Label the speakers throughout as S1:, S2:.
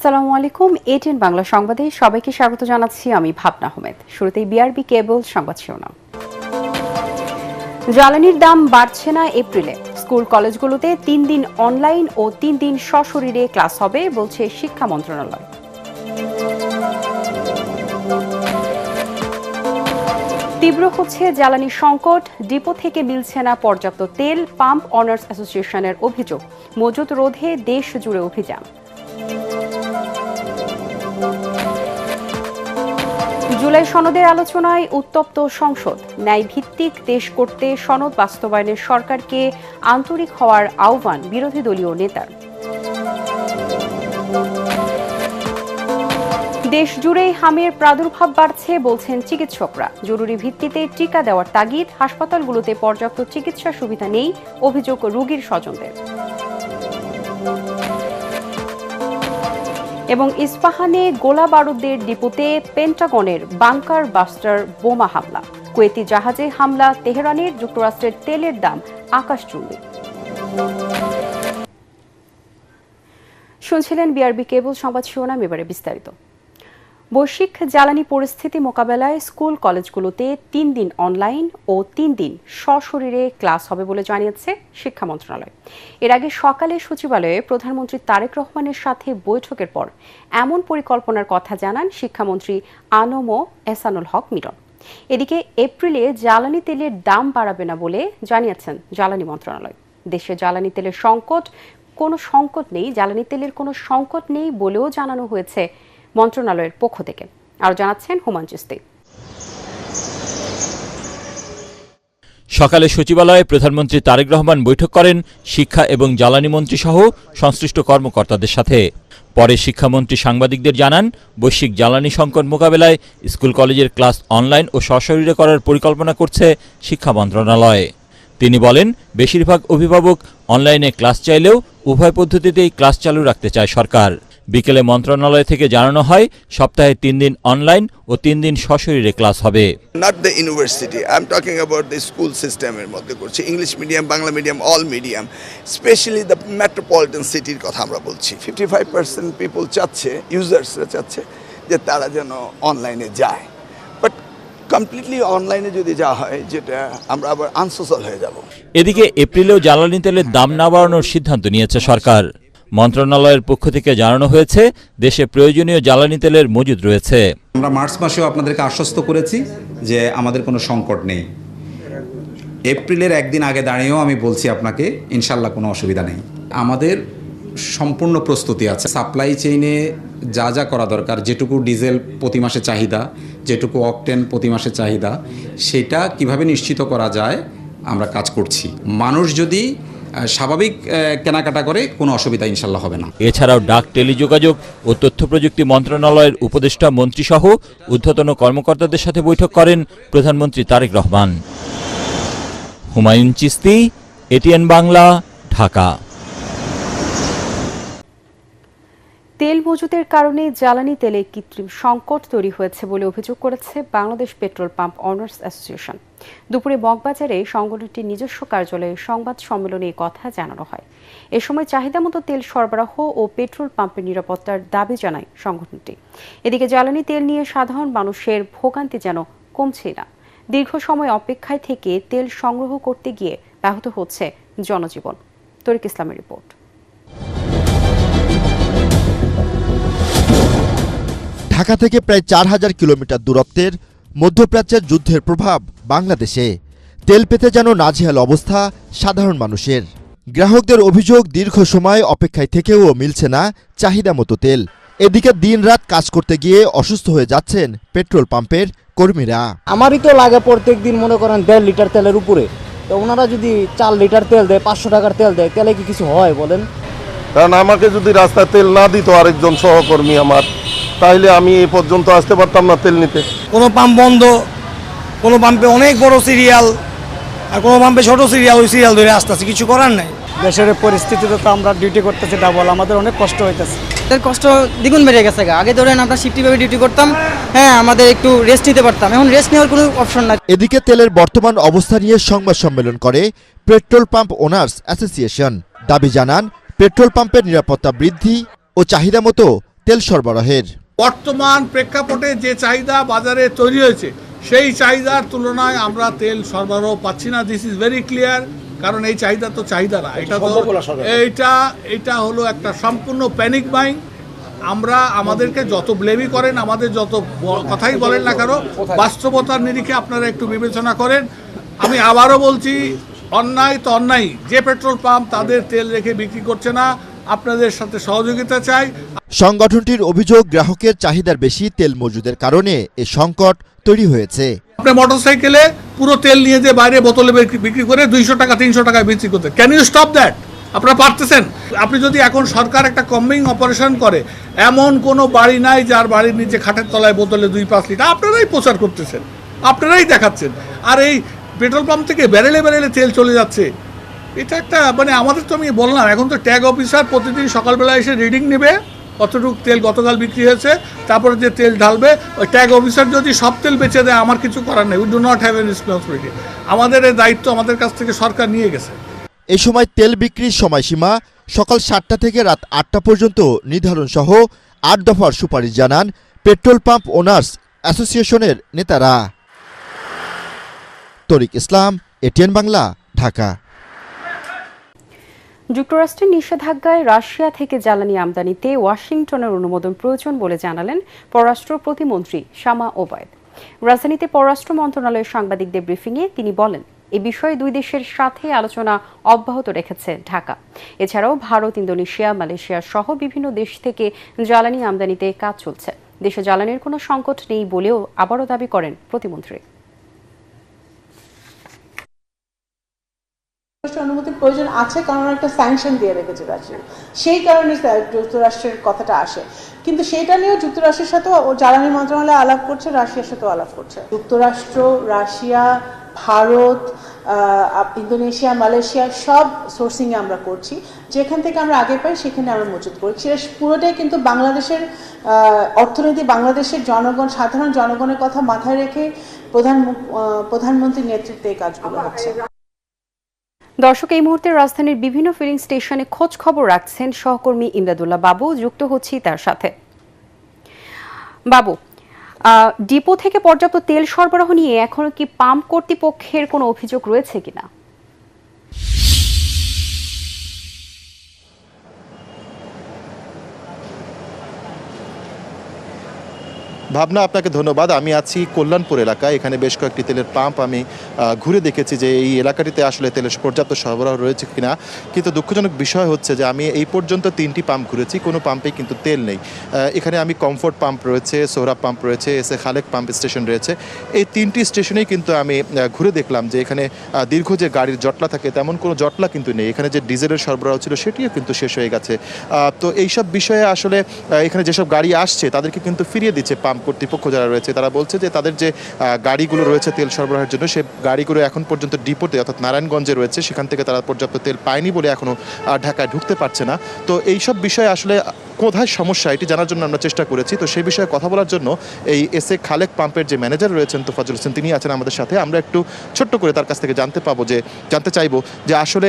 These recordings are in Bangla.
S1: আসসালামু আলাইকুম। এটিএন বাংলা সংবাদে সবাইকে স্বাগত জানাচ্ছি আমি ভাবনা আহমেদ। শুরুতেই বিআরবি কেবল সংবাদ শিরোনাম। জ্বালানির দাম বাড়ছে না এপ্রিলে। স্কুল কলেজগুলোতে 3 দিন অনলাইন ও 3 দিন সশরীরে ক্লাস হবে বলছে শিক্ষা মন্ত্রণালয়। তীব্র হচ্ছে জ্বালানি সংকট, ডিপো থেকে মিলছে না পর্যাপ্ত তেল। পাম্প অনার্স অ্যাসোসিয়েশনের অভিযোগ, মজুত রোধে দেশ জুড়ে অভিযান। জুলাই সনদের আলোচনায় উত্তপ্ত সংসদ। ন্যায় ভিত্তিক দেশ করতে সনদ বাস্তবায়নে সরকারকে আন্তরিক হওয়ার আহ্বান বিরোধী দলীয় নেতার। দেশ জুড়েই হামের প্রাদুর্ভাব বাড়ছে বলছেন চিকিৎসকরা। জরুরি ভিত্তিতে টিকা দেওয়ার তাগিদ। হাসপাতালগুলোতে পর্যাপ্ত চিকিৎসা সুবিধা নেই, অভিযোগ রোগীর স্বজনদের। এবং ইস্পাহানে গোলা বারুদের ডিপোতে পেন্টাগনের বাংকার বাস্টার বোমা হামলা। কুয়েতি জাহাজে হামলা তেহরানের। যুক্তরাষ্ট্রের তেলের দাম আকাশচুম্বী। শুনছিলেন বিআরবি কেবল সংবাদ শিরোনাম, এবারে বিস্তারিত। বৈশ্বিক জ্বালানি পরিস্থিতি মোকাবেলায় স্কুল কলেজগুলোতে 3 দিন অনলাইন ও 3 দিন সশরীরে ক্লাস হবে বলে জানিয়েছে শিক্ষা মন্ত্রণালয়। এর আগে সকালে সচিবালয়ে প্রধানমন্ত্রী তারেক রহমানের সাথে বৈঠকের পর এমন পরিকল্পনার কথা জানান শিক্ষামন্ত্রী আনম এহসানুল হক মিলন। এদিকে এপ্রিলে জ্বালানি তেলের দাম বাড়াবে না বলে জানিয়েছেন জ্বালানি মন্ত্রণালয়। দেশে জ্বালানি তেলের জ্বালানি তেলের কোনো সংকট নেই বলেও জানানো হয়েছে মন্ত্রণালয়ের পক্ষ থেকে। আরো জানাচ্ছেন হুমান চিস্তি।
S2: সকালে সচিবালয়ে প্রধানমন্ত্রী তারেক রহমান বৈঠক করেন শিক্ষা এবং জ্বালানি মন্ত্রী সহ সংশ্লিষ্ট কর্মকর্তাদের সাথে। পরে শিক্ষামন্ত্রী সাংবাদিকদের জানান, বৈশ্বিক জ্বালানি সংকট মোকাবেলায় স্কুল কলেজের ক্লাস অনলাইন ও সশরীরে করার পরিকল্পনা করছে শিক্ষা মন্ত্রণালয়। তিনি বলেন, বেশিরভাগ অভিভাবক অনলাইনে ক্লাস চাইলেও উভয় পদ্ধতিতেই ক্লাস চালু রাখতে চায় সরকার। বিকেলে মন্ত্রণালয় থেকে জানানো হয়, সপ্তাহে 3 দিন অনলাইন ও 3 দিন সশরীরে ক্লাস হবে।
S3: Not the university, I'm talking about the school system এর মধ্যে করছি। English medium, Bangla medium, all medium, specially the metropolitan সিটির কথা আমরা বলছি। 55% পিপল চাচ্ছে, ইউজার্সরা চাচ্ছে যে তারা যেন অনলাইনে যায়। বাট কমপ্লিটলি অনলাইনে যদি যাওয়া হয়, যেটা আমরা আবার আনসোশ্যাল হয়ে যাব।
S2: এদিকে এপ্রিলেও জ্বালানি তেলের দাম না বাড়ানোর সিদ্ধান্ত নিয়েছে সরকার। মন্ত্রণালয়ের পক্ষ থেকে জানানো হয়েছে, দেশে প্রয়োজনীয় জ্বালানি তেলের মজুদ রয়েছে।
S4: আমরা মার্চ মাসেও আপনাদেরকে আশ্বস্ত করেছি যে আমাদের কোনো সংকট নেই। এপ্রিলের একদিন আগে দাঁড়িয়েও আমি বলছি আপনাকে, ইনশাল্লাহ কোনো অসুবিধা নেই। আমাদের সম্পূর্ণ প্রস্তুতি আছে। সাপ্লাই চেইনে যা যা করা দরকার, যেটুকু ডিজেল প্রতি মাসে চাহিদা, যেটুকু অকটেন প্রতি মাসে চাহিদা, সেটা কিভাবে নিশ্চিত করা যায় আমরা কাজ করছি। মানুষ যদি স্বাভাবিক কেনাকাটা করে, কোনো অসুবিধা ইনশাল্লাহ হবে না।
S2: এছাড়াও ডাক, টেলিযোগাযোগ ও তথ্য প্রযুক্তি মন্ত্রণালয়ের উপদেষ্টা মন্ত্রী সহ ঊর্ধ্বতন কর্মকর্তাদের সাথে বৈঠক করেন প্রধানমন্ত্রী তারেক রহমান। হুমায়ুন চিস্তি, এটিএন বাংলা, ঢাকা।
S1: তেল মজুতের কারণে জ্বালানি তেলে কৃত্রিম সংকট তৈরি হয়েছে বলে অভিযোগ করেছে Bangladesh petrol pump honours association. দুপুরে মগবাজারে সংগঠনটির নিজস্ব কার্যালয়ে সংবাদ সম্মেলনে কথা জানানো হয়। এ সময় চাহিদা মতো তেল সরবরাহ ও পেট্রোল পাম্পের নিরাপত্তার দাবি জানায় সংগঠনটি। এদিকে জ্বালানি তেল নিয়ে সাধারণ মানুষের ভোগান্তি যেন কমছে না। দীর্ঘ সময় অপেক্ষায় থেকে তেল সংগ্রহ করতে গিয়ে ব্যাহত হচ্ছে জনজীবন। তরিক ইসলামের রিপোর্ট।
S5: ঢাকা থেকে প্রায় 4000 কিলোমিটার দূরত্বের মধ্যপ্রাচ্যের যুদ্ধের প্রভাব বাংলাদেশে। তেল পেতে যেন নাজেহাল অবস্থা সাধারণ মানুষের। গ্রাহকদের অভিযোগ, দীর্ঘ সময় অপেক্ষায় থেকেও মিলছে না চাহিদা মতো তেল। এদিকে দিনরাত কাজ করতে গিয়ে অসুস্থ হয়ে যাচ্ছেন পেট্রোল পাম্পের কর্মীরা।
S6: আমারই তো লাগে প্রত্যেক দিন মনে করেন 1.5 লিটার তেলের উপরে। তো ওনারা যদি 4 লিটার তেল দেয়, 500 টাকার তেল দেয়, তাহলে কি কিছু হয় বলেন?
S7: কারণ আমাকে যদি রাস্তায় তেল না দিত আরেকজন সহকর্মী আমার, তাইলে আমি এই পর্যন্ত আসতে পারতাম না তেল নিতে।
S8: কোনো পাম্প বন্ধ, কোনো পাম্পে অনেক বড় সিরিয়াল, আর কোনো পাম্পে ছোট সিরিয়াল, ওই সিরিয়াল ধরে আসতেছে, কিছু করার নাই।
S6: দেশের পরিস্থিতিতে তো আমরা ডিউটি করতেছি ডাবল, আমাদের অনেক কষ্ট হইতেছে।
S9: আমাদের কষ্ট দ্বিগুণ বেড়ে গেছে। আগে ধরেন আমরা শিফটিভাবে ডিউটি করতাম, হ্যাঁ আমাদের একটু রেস্ট নিতে পারতাম, এখন রেস্ট নেওয়ার কোনো অপশন নাই।
S5: এদিকে তেলের বর্তমান অবস্থা নিয়ে সংবাদ সম্মেলন করে পেট্রোল পাম্প ওনার্স অ্যাসোসিয়েশন। দাবি জানান, পেট্রোল পাম্পের নিরাপত্তা বৃদ্ধি ও চাহিদা মতো তেল সরবরাহের।
S10: বর্তমান প্রেক্ষাপটে যে চাহিদা বাজারে তৈরি হয়েছে সেই চাহিদার তুলনায় আমরা তেল সরবরাহ পাচ্ছি না। This is very clear. কারণ এই চাহিদা তো চাহিদা না, এটা হলো একটা সম্পূর্ণ প্যানিক বাইং। আমরা আমাদেরকে যত ব্লেমই করেন, আমাদের যত কথাই বলেন না কেন, বাস্তবতার নিরিখে আপনারা একটু বিবেচনা করেন। আমি আবারও বলছি, অন্যায় তো অন্যায়। যে পেট্রোল পাম্প তাদের তেল রেখে বিক্রি করছে না, আপনাদের সাথে সহযোগিতা চাই।
S5: সংগঠনটির অভিযোগ, গ্রাহকের চাহিদার বেশি তেল মজুদের কারণে এ সংকট তৈরি হয়েছে।
S10: আপনি মোটরসাইকেলে পুরো তেল নিয়ে যে বাইরে বোতলে বিক্রি করে 200 টাকা 300 টাকায় বিক্রি করতে, ক্যান ইউ স্টপ দ্যাট? আপনারা পারতেছেন? আপনি যদি এখন সরকার একটা কম্বিং অপারেশন করে, এমন কোনো বাড়ি নাই যার বাড়ির নিচে খাটের তলায় বোতলে 2-5 লিটার, আপনারাই প্রচার করতেছেন, আপনারাই দেখাচ্ছেন। আর এই পেট্রোল পাম্প থেকে ব্যারেলে ব্যারেলে তেল চলে যাচ্ছে, এটা একটা মানে আমাদের তো আমি বললাম, এখন তো ট্যাগ অফিসার প্রতিদিন সকালবেলা এসে রিডিং নেবে কতটুকু তেল গতকাল বিক্রি হয়েছে, তারপরে যে তেল ঢালবে। ওই ট্যাগ অফিসার যদি সব তেল বেচে দেয়, আমার কিছু করার নেই। We do not have a responsibility. আমাদের এই দায়িত্ব আমাদের কাছ থেকে সরকার নিয়ে গেছে।
S5: এই সময় তেল বিক্রির সময়সীমা সকাল 7টা থেকে রাত 8টা পর্যন্ত নির্ধারণ সহ 8 দফার সুপারিশ জানান পেট্রোল পাম্প ওনার্স অ্যাসোসিয়েশনের নেতারা। তরিক ইসলাম, এটিএন বাংলা, ঢাকা।
S1: যুক্তরাষ্ট্রের নিষেধাজ্ঞায় রাশিয়া থেকে জ্বালানি আমদানিতে ওয়াশিংটনের অনুমোদন প্রয়োজন বলে জানালেন পররাষ্ট্র প্রতিমন্ত্রী শামা ওবায়দ। রাজধানীতে পররাষ্ট্র মন্ত্রণালয়ের সাংবাদিকদের ব্রিফিংয়ে তিনি বলেন, এ বিষয়ে দুই দেশের সাথে আলোচনা অব্যাহত রেখেছে ঢাকা। এছাড়াও ভারত, ইন্দোনেশিয়া, মালয়েশিয়া সহ বিভিন্ন দেশ থেকে জ্বালানি আমদানিতে কাজ চলছে। দেশে জ্বালানির কোনো সংকট নেই বলেও আবারও দাবি করেন প্রতিমন্ত্রী।
S11: অনুমতির প্রয়োজন আছে, কারণ একটা স্যাংশন দিয়ে রেখেছে রাশিয়া, সেই কারণে যুক্তরাষ্ট্রের কথাটা আসে। কিন্তু সেটা নিয়েও যুক্তরাষ্ট্রের সাথেও জ্বালানি মন্ত্রণালয় আলাপ করছে, রাশিয়ার সাথেও আলাপ করছে। যুক্তরাষ্ট্র, রাশিয়া, ভারত, ইন্দোনেশিয়া, মালয়েশিয়া সব সোর্সিংয়ে আমরা করছি। যেখান থেকে আমরা আগে পাই সেখানে আমরা মজুত করছি। সেটা পুরোটাই কিন্তু বাংলাদেশের অর্থনীতি, বাংলাদেশের জনগণ, সাধারণ জনগণের কথা মাথায় রেখে প্রধানমন্ত্রীর নেতৃত্বে এই কাজগুলো হচ্ছে।
S1: দর্শক, এই মুহূর্তে রাজধানীর বিভিন্ন ফিলিং স্টেশনে খোঁজ খবর রাখছেন সহকর্মী ইমদাদুল্লাহ বাবু। যুক্ত হচ্ছি তার সাথে। বাবু, ডিপো থেকে পর্যাপ্ত তেল সরবরাহ নিয়ে এখনো কি পাম্প কর্তৃপক্ষের কোনো অভিযোগ রয়েছে কিনা?
S12: ভাবনা, আপনাকে ধন্যবাদ। আমি আছি কল্যাণপুর এলাকায়। এখানে বেশ কয়েকটি তেলের পাম্প আমি ঘুরে দেখেছি যে এই এলাকাটিতে আসলে তেলের পর্যাপ্ত সরবরাহ রয়েছে কিনা। কিন্তু দুঃখজনক বিষয় হচ্ছে যে আমি এই পর্যন্ত 3টি পাম্প ঘুরেছি, কোনো পাম্পেই কিন্তু তেল নেই। এখানে আমি কমফোর্ট পাম্প রয়েছে, সোহরাব পাম্প রয়েছে, এসে খালেক পাম্প স্টেশন রয়েছে। এই 3টি স্টেশনেই কিন্তু আমি ঘুরে দেখলাম যে এখানে দীর্ঘ যে গাড়ির জটলা থাকে তেমন কোনো জটলা কিন্তু নেই। এখানে যে ডিজেলের সরবরাহ ছিল সেটিও কিন্তু শেষ হয়ে গেছে। তো এইসব বিষয়ে আসলে এখানে যেসব গাড়ি আসছে তাদেরকে কিন্তু ফিরিয়ে দিচ্ছে পাম্প কর্তৃপক্ষ যারা রয়েছে। তারা বলছে যে তাদের যে গাড়িগুলো রয়েছে তেল সরবরাহের জন্য, সে গাড়িগুলো এখন পর্যন্ত ডিপোতে অর্থাৎ নারায়ণগঞ্জে রয়েছে, সেখান থেকে তারা পর্যাপ্ত তেল পায়নি বলে এখনও ঢাকায় ঢুকতে পারছে না। তো এইসব বিষয়ে আসলে কোথায় সমস্যা এটি জানার জন্য আমরা চেষ্টা করেছি। তো সেই বিষয়ে কথা বলার জন্য এই এসে খালেক পাম্পের যে ম্যানেজার রয়েছেন তোফাজ্জল হোসেন, তিনি আছেন আমাদের সাথে। আমরা একটু ছোট্ট করে তার কাছ থেকে জানতে চাইবো যে আসলে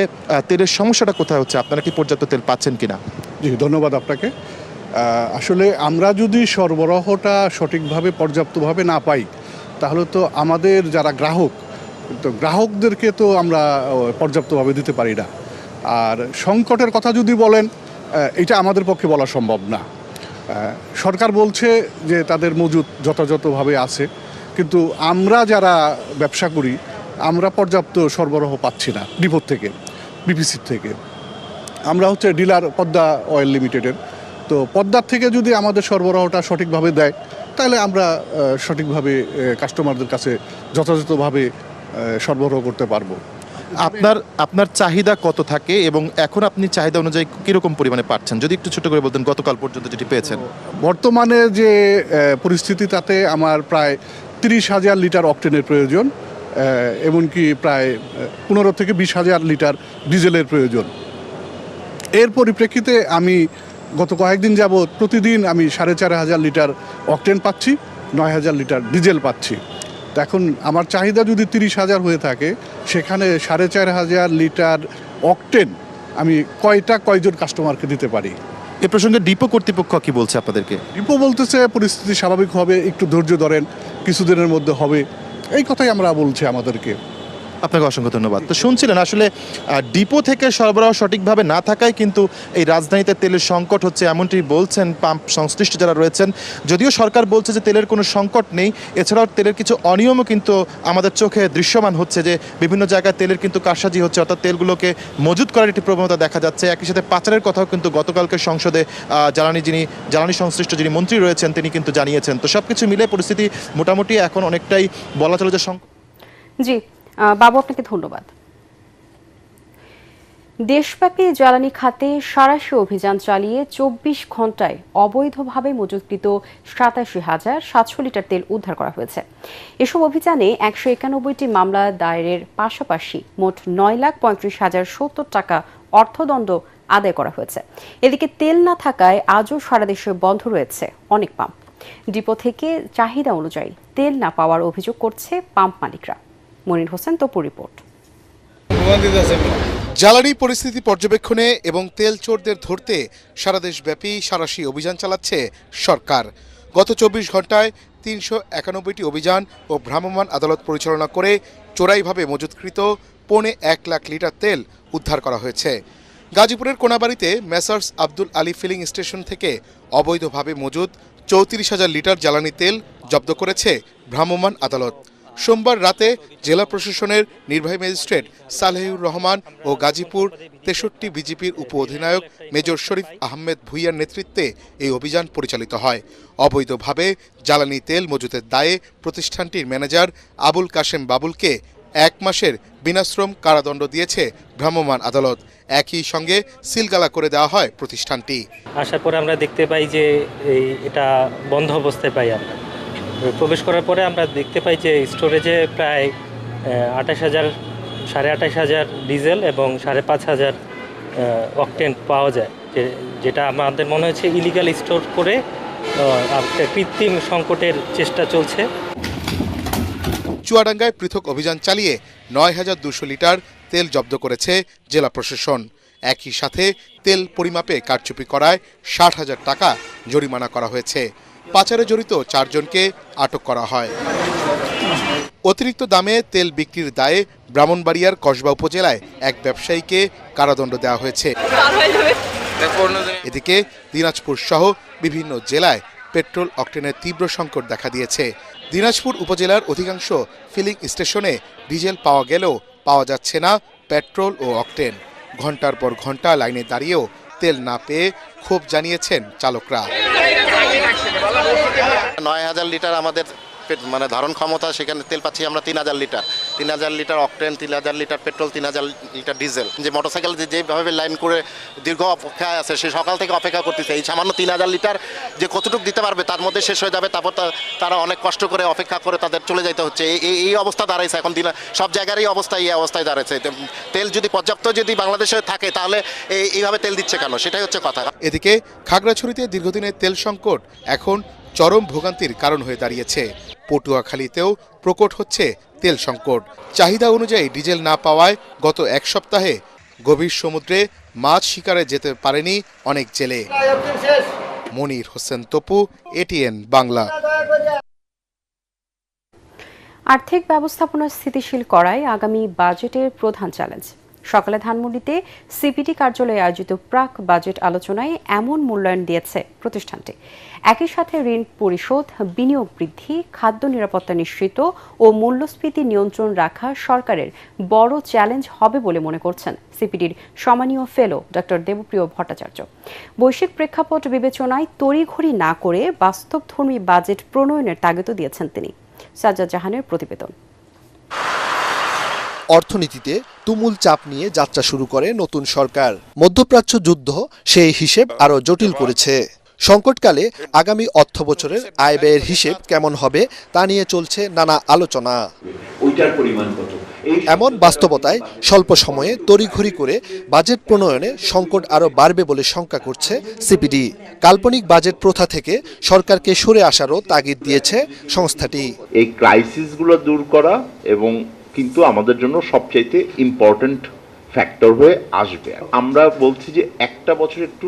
S12: তেলের সমস্যাটা কোথায় হচ্ছে, আপনারা কি পর্যাপ্ত তেল পাচ্ছেন কিনা?
S13: জি, ধন্যবাদ আপনাকে। আসলে আমরা যদি সরবরাহটা সঠিকভাবে পর্যাপ্তভাবে না পাই, তাহলে তো আমাদের যারা গ্রাহক, তো গ্রাহকদেরকে তো আমরা পর্যাপ্তভাবে দিতে পারি না। আর সংকটের কথা যদি বলেন, এটা আমাদের পক্ষে বলা সম্ভব না। সরকার বলছে যে তাদের মজুদ যথাযথভাবে আছে, কিন্তু আমরা যারা ব্যবসা করি আমরা পর্যাপ্ত সরবরাহ পাচ্ছি না ডিপোর থেকে, বিপিসির থেকে। আমরা হচ্ছে ডিলার পদ্মা অয়েল লিমিটেডের। তো পদ্মার থেকে যদি আমাদের সরবরাহটা সঠিকভাবে দেয়, তাহলে আমরা সঠিকভাবে কাস্টমারদের কাছে যথাযথভাবে সরবরাহ করতে পারবো।
S12: আপনার চাহিদা কত থাকে এবং এখন আপনি চাহিদা অনুযায়ী কীরকম পরিমাণে পাচ্ছেন, যদি একটু ছোট করে বলতেন গতকাল পর্যন্ত যেটি পেয়েছেন?
S13: বর্তমানে যে পরিস্থিতি, তাতে আমার প্রায় 30,000 লিটার অকটেনের প্রয়োজন, এমনকি প্রায় 15 থেকে 20,000 লিটার ডিজেলের প্রয়োজন। এর পরিপ্রেক্ষিতে আমি গত কয়েকদিন যাবৎ প্রতিদিন আমি 4,500 লিটার অকটেন পাচ্ছি, 9,000 লিটার ডিজেল পাচ্ছি। তো এখন আমার চাহিদা যদি 30,000 হয়ে থাকে, সেখানে 4,500 লিটার অকটেন আমি কয়জন কাস্টমারকে দিতে পারি?
S12: এ প্রসঙ্গে ডিপো কর্তৃপক্ষ কি বলছে আপনাদেরকে?
S13: ডিপো বলতেছে পরিস্থিতি স্বাভাবিক হবে, একটু ধৈর্য ধরেন, কিছুদিনের মধ্যে হবে, এই কথাই আমরা বলছি আমাদেরকে।
S12: আপনাকে অসংখ্য ধন্যবাদ। তো শুনছিলেন আসলে ডিপো থেকে সরবরাহ সঠিকভাবে না থাকায় কিন্তু এই রাজধানীতে তেলের সংকট হচ্ছে, এমনটি বলছেন পাম্প সংশ্লিষ্ট যারা রয়েছেন। যদিও সরকার বলছে যে তেলের কোনো সংকট নেই, এছাড়াও তেলের কিছু অনিয়মও কিন্তু আমাদের চোখে দৃশ্যমান হচ্ছে, যে বিভিন্ন জায়গায় তেলের কিন্তু কারসাজি হচ্ছে, অর্থাৎ তেলগুলোকে মজুত করার একটি প্রবণতা দেখা যাচ্ছে। একই সাথে পাচারের কথাও কিন্তু গতকালকে সংসদে জ্বালানি সংশ্লিষ্ট যিনি মন্ত্রী রয়েছেন তিনি কিন্তু জানিয়েছেন। তো সব কিছু মিলে পরিস্থিতি মোটামুটি এখন অনেকটাই বলা চলে যে সংকট।
S1: জি বাবু, আপনাকে ধন্যবাদ। দেশব্যাপী জ্বালানি খাতে সাঁড়াশি অভিযান চালিয়ে 24 ঘন্টায় অবৈধভাবে মজুতকৃত 87,700 লিটার তেল উদ্ধার করা হয়েছে। এসব অভিযানে 191টি মামলা দায়েরের পাশাপাশি মোট 9,35,070 টাকা অর্থদণ্ড আদায় করা হয়েছে। এদিকে তেল না থাকায় আজও সারা দেশে বন্ধ রয়েছে অনেক পাম্প। ডিপো থেকে চাহিদা অনুযায়ী তেল না পাওয়ার অভিযোগ করছে পাম্প মালিকরা। মনির হোসেন তপুর রিপোর্ট।
S14: জ্বালানি পরিস্থিতি পর্যবেক্ষণে এবং তেল চোরদের ধরতে সারা দেশব্যাপী সাঁড়াশি অভিযান চালাচ্ছে সরকার। গত 24 ঘন্টায় 391টি অভিযান ও ভ্রাম্যমাণ আদালত পরিচালনা করে চোরাইভাবে মজুতকৃত 1.25 লাখ লিটার তেল উদ্ধার করা হয়েছে। গাজীপুরের কোনাবাড়িতে messrs Abdul Ali filling station থেকে অবৈধভাবে মজুদ 34,000 লিটার জ্বালানি তেল জব্দ করেছে ভ্রাম্যমাণ আদালত। সোমবার রাতে জেলা প্রশাসনের নির্বাহী ম্যাজিস্ট্রেট সালেহুর রহমান ও গাজীপুর 63 বিজিপির উপ অধিনায়ক মেজর শরীফ আহমেদ ভুইয়ার নেতৃত্বে এই অভিযান পরিচালিত হয়। অবৈধভাবে জ্বালানি তেল মজুতের দায়ে প্রতিষ্ঠানটির ম্যানেজার আবুল কাশেম বাবুলকে 1 মাসের বিনাশ্রম কারাদণ্ড দিয়েছে ভ্রাম্যমাণ আদালত। একই সঙ্গে সিলগালা করে দেওয়া হয় প্রতিষ্ঠানটি।
S15: আসার পরে আমরা দেখতে পাই যে এটা বন্ধ অবস্থায় পাই। আমরা প্রবেশ করার পরে আমরা দেখতে পাই যে স্টোরেজে প্রায় 28,000 ডিজেল এবং 5,500 অকটেন পাওয়া যায়, যেটা আমাদের মনে হচ্ছে ইলিগাল স্টোর করে কৃত্রিম সংকটের চেষ্টা চলছে।
S14: চুয়াডাঙ্গায় পৃথক অভিযান চালিয়ে 9,200 লিটার তেল জব্দ করেছে জেলা প্রশাসন। একই সাথে তেল পরিমাপে কারচুপি করায় 60,000 টাকা জরিমানা করা হয়েছে। পাচারে জড়িত 4 জনকে আটক করা হয়। অতিরিক্ত দামে তেল বিক্রির দায়ে ব্রাহ্মণবাড়িয়ার কসবা উপজেলায় এক ব্যবসায়ীকে কারাদণ্ড দেওয়া হয়েছে। এদিকে দিনাজপুর সহ বিভিন্ন জেলায় পেট্রোল অকটেনের তীব্র সংকট দেখা দিয়েছে। দিনাজপুর উপজেলার অধিকাংশ ফিলিং স্টেশনে ডিজেল পাওয়া গেলেও পাওয়া যাচ্ছে না পেট্রোল ও অকটেন। ঘন্টার পর ঘন্টা লাইনে দাঁড়িয়েও তেল না পেয়ে ক্ষোভ জানিয়েছেন চালকরা।
S16: 9,000 লিটার আমাদের মানে ধারণ ক্ষমতা, সেখানে তেল পাচ্ছি আমরা 3,000 litre. 3,000 litre octane, 3,000 litre petrol, 3,000 litre diesel. যে মোটরসাইকেল যেভাবে লাইন করে দীর্ঘ অপেক্ষায় আছে, সে সকাল থেকে অপেক্ষা করতেছে। এই সামান্য 3,000 লিটার যে কতটুকু দিতে পারবে তার মধ্যে শেষ হয়ে যাবে, তারপর তারা অনেক কষ্ট করে অপেক্ষা করে তাদের চলে যেতে হচ্ছে। এই অবস্থা দাঁড়াইছে এখন সব জায়গারই অবস্থা এই অবস্থায় দাঁড়াচ্ছে। তেল যদি পর্যাপ্ত বাংলাদেশে থাকে তাহলে এইভাবে তেল দিচ্ছে কেন, সেটাই হচ্ছে কথা।
S14: এদিকে খাগড়াছড়িতে দীর্ঘদিনের তেল সংকট এখন চরম ভোগান্তির কারণ হয়ে দাঁড়িয়েছে। পটুয়াখালীতেও প্রকট হচ্ছে তেল সংকট। চাহিদা অনুযায়ী ডিজেল না পাওয়ায় গত 1 সপ্তাহে গভীর সমুদ্রে মাছ শিকারে যেতে পারেনি অনেক জেলে। মনির হোসেন তপু, এটিএন বাংলা।
S1: আর্থিক ব্যবস্থাপনা স্থিতিশীল করাই আগামী বাজেটের প্রধান চ্যালেঞ্জ। সকালে ধানমন্ডিতে সিপিডি কার্যালয়ে আয়োজিত প্রাক বাজেট আলোচনায় এমন মূল্যায়ন দিয়েছে প্রতিষ্ঠানটি। একই সাথে ঋণ পরিশোধ, বিনিয়োগ বৃদ্ধি, খাদ্য নিরাপত্তা নিশ্চিত ও মূল্যস্ফীতি নিয়ন্ত্রণ রাখা সরকারের বড় চ্যালেঞ্জ হবে বলে মনে করছেন সিপিডির সম্মানীয় ফেলো ডক্টর দেবপ্রিয় ভট্টাচার্য। বৈশ্বিক প্রেক্ষাপট বিবেচনায় তড়িঘড়ি না করে বাস্তবধর্মী বাজেট প্রণয়নের তাগিদও দিয়েছেন তিনি। সাজ্জাদ জাহানের প্রতিবেদন।
S17: অর্থনীতিতে তুমুল চাপ নিয়ে যাত্রা শুরু করে নতুন সরকার। মধ্যপ্রাচ্য যুদ্ধ সেই হিসেব আরও জটিল করেছে। সংকটকালে আগামী অর্থবছরের আয় ব্যয়ের হিসেব কেমন হবে তা নিয়ে চলছে নানা আলোচনা। এমন বাস্তবতায় স্বল্প সময়ে তড়িঘড়ি করে বাজেট প্রণয়নে সংকট আরও বাড়বে বলে শঙ্কা করছে সিপিডি। কাল্পনিক বাজেট প্রথা থেকে সরকারকে সরে আসারও তাগিদ দিয়েছে সংস্থাটি।
S18: এই ক্রাইসিসগুলো দূর করা এবং কিন্তু আমাদের জন্য সবচাইতে ইম্পর্টেন্ট ফ্যাক্টর হয়ে আসবে। আমরা বলছি যে একটা বছর একটু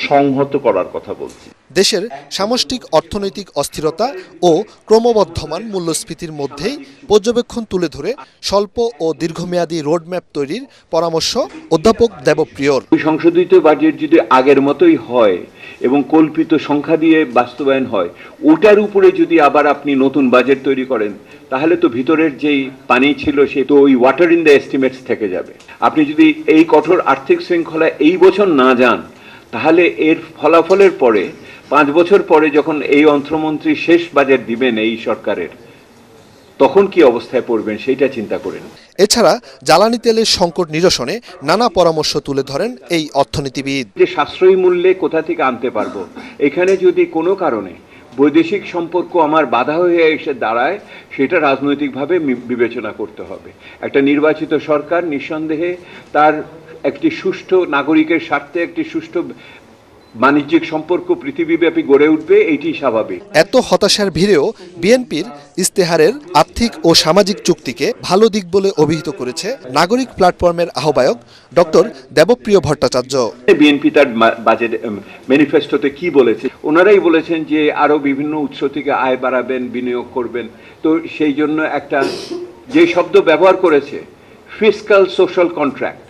S18: সংহত করার কথা বলছি।
S17: দেশের সামষ্টিক অর্থনৈতিক অস্থিরতা ও ক্রমবর্ধমান মূল্যস্ফীতির মধ্যেই পর্যবেক্ষণ তুলে ধরে স্বল্প ও দীর্ঘমেয়াদী রোডম্যাপ তৈরির পরামর্শ অধ্যাপক দেবপ্রিয়র।
S18: সংশোধিত বাজেট যদি আগের মতোই হয় এবং কল্পিত সংখ্যা দিয়ে বাস্তবায়ন হয়, ওটার উপরে যদি আবার আপনি নতুন বাজেট তৈরি করেন, তাহলে তো ভিতরের যেই পানি ছিল সে তো ওই ওয়াটার ইন দ্য এস্টিমেটস থেকে যাবে। আপনি যদি এই কঠোর আর্থিক শৃঙ্খলা এই বছর না যান, তাহলে এর ফলাফলের পরে 5 বছর পরে যখন এই অর্থমন্ত্রী শেষ বাজেট দিবেন এই সরকারের, তখন কি অবস্থায় পড়বেন সেইটা চিন্তা করেন।
S17: এছাড়া জ্বালানি তেলের সংকট নিরসনে নানা পরামর্শ তুলে ধরেন এই অর্থনীতিবিদ।
S18: যে সাশ্রয়ী মূল্যে কোথা থেকে আনতে পারবো, এখানে যদি কোনো কারণে বৈদেশিক সম্পর্ক আমার বাধা হয়ে এসে দাঁড়ায়, সেটা রাজনৈতিকভাবে বিবেচনা করতে হবে। একটা নির্বাচিত সরকার নিঃসন্দেহে তার একটি সুষ্ঠু নাগরিকের স্বার্থে একটি সুষ্ঠু বাণিজ্যিক সম্পর্ক পৃথিবীব্যাপী গড়ে উঠবে, এটি স্বাভাবিক।
S17: এত হতাশার ভিড়েও বিএনপির ইস্তেহারের আর্থিক ও সামাজিক চুক্তিকে ভালো দিক বলে অভিহিত করেছে নাগরিক প্ল্যাটফর্মের আহ্বায়ক ডক্টর দেবপ্রিয় ভট্টাচার্য।
S18: বিএনপি তার বাজেট ম্যানিফেস্টোতে কি বলেছে? ওনারাই বলেছেন যে আরো বিভিন্ন উৎস থেকে আয় বাড়াবেন, বিনিয়োগ করবেন। তো সেই জন্য একটা যে শব্দ ব্যবহার করেছে, ফিসক্যাল সোশ্যাল কন্ট্রাক্ট,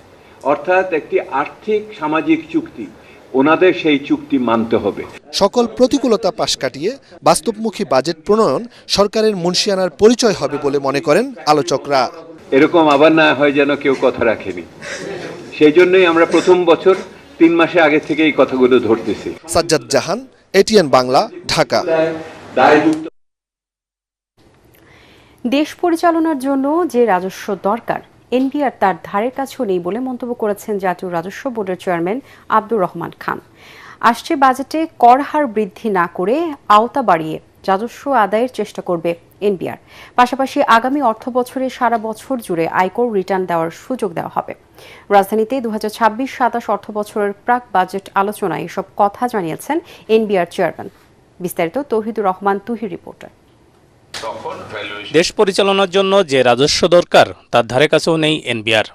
S18: অর্থাৎ একটি আর্থিক সামাজিক চুক্তি, ওনাদের সেই চুক্তি মানতে হবে।
S17: সকল প্রতিকূলতা পাশ কাটিয়ে বাস্তবমুখী বাজেট প্রণয়ন সরকারের মুনশিয়ানার পরিচয় হবে বলে মনে করেন আলোচকরা।
S18: এরকম আবার না হয় যেন কেউ কথা রাখেনি, সেই জন্যই আমরা প্রথম বছর 3 মাসে আগে থেকে এই কথাগুলো ধরতেছি।
S17: সাজ্জাদ জাহান, এটিএন বাংলা, ঢাকা।
S1: দেশ পরিচালনার জন্য যে রাজস্ব দরকার, এনবিআর তার ধারের কাছেও নেই বলে মন্তব্য করেছেন জাতীয় রাজস্ব বোর্ডের চেয়ারম্যান আব্দুর রহমান খান। আসছে বাজেটে কর হার বৃদ্ধি না করে আওতা বাড়িয়ে রাজস্ব আদায়ের চেষ্টা করবে এনবিআর। পাশাপাশি আগামী অর্থবছরে সারা বছর জুড়ে আয়কর রিটার্ন দেওয়ার সুযোগ দেওয়া হবে। রাজধানীতে 2026-27 অর্থবছরের প্রাক বাজেট আলোচনায় এসব কথা জানিয়েছেন এনবিআর চেয়ারম্যান। বিস্তারিত তৌহিদুর রহমান তুহির রিপোর্টার।
S19: দেশ পরিচালনার জন্য যে রাজস্ব দরকার তার ধারে কাছেও নেই এনবিআর।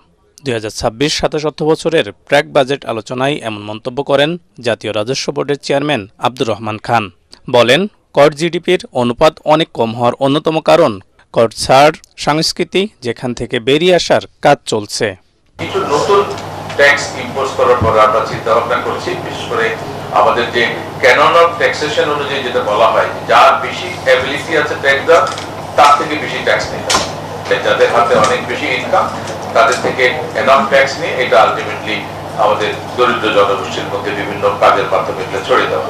S19: 2026-27 অর্থবছরের প্রাক বাজেট আলোচনায় এমন মন্তব্য করেন জাতীয় রাজস্ব বোর্ডের চেয়ারম্যান আব্দুর রহমান খান। বলেন, কর জিডিপির অনুপাত অনেক কম হওয়ার অন্যতম কারণ কর ছাড় সংস্কৃতি, যেখান থেকে বেরিয়ে আসার কাজ চলছে।
S20: কিছু নতুন ট্যাক্স ইম্পোজ করার পর আমরা চিন্তা ভাবনা করছি, বিশেষ করে আমাদের যে ক্যানন অফ ট্যাক্সেশন অনুযায়ী যেটা বলা হয়, যার বেশি অ্যাবিলিটি আছে ট্যাক্স দেওয়ার, তার থেকে বেশি ট্যাক্স নিতে হবে। যাদের হাতে অনেক বেশি ইনকাম তাদের থেকে এনফ ট্যাক্স নিয়ে এটা আলটিমেটলি আমাদের দরিদ্র জনগোষ্ঠীর মধ্যে বিভিন্ন কাজের মাধ্যমে ছড়িয়ে দেওয়া।